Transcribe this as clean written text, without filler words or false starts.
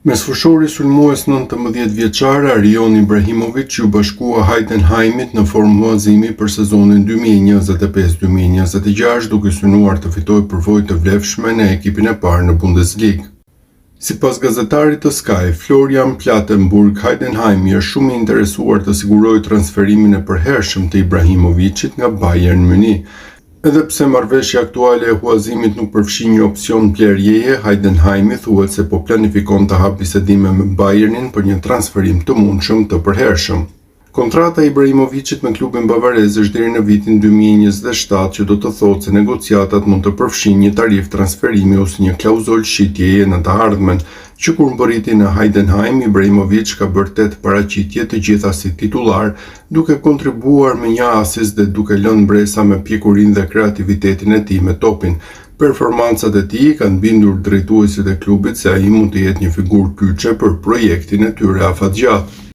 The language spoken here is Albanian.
Mesfushori sulmues 19 vjeçar Arion Ibrahimović u bashkua Heidenheimit në formulazimi për sezonin 2025-2026 duke synuar të fitojë përvojë të vlefshme në ekipin e parë në Bundesligë. Sipas gazetarit të Sky, Florian Plettenburg, Heidenheimi është shumë i interesuar të sigurojë transferimin e përhershëm të Ibrahimovićit nga Bayern Munich. Edhe pse marrëveshja aktuale e huazimit nuk përfshin një opsion blerjeje, Heidenheimi thuhet se po planifikon të hap bisedime me Bayernin për një transferim të mundshëm të përhershëm. Kontrata e Ibrahimovićit me klubin bavarez është deri në vitin 2027, që do të thotë se negociatat mund të përfshin një tarif transferimi ose një klauzul shitjeje në të ardhmen, që kur mbërriti në Heidenheim, Ibrahimović ka bërë 8 paraqitje, të gjitha si titular, duke kontribuar me një asist dhe duke lënë bresa me pjekurinë dhe kreativitetin e tij me topin. Performancat e tij kanë bindur drejtuesit e klubit se ai mund të jetë një figurë kyçe për projektin e tyre afatgjatë.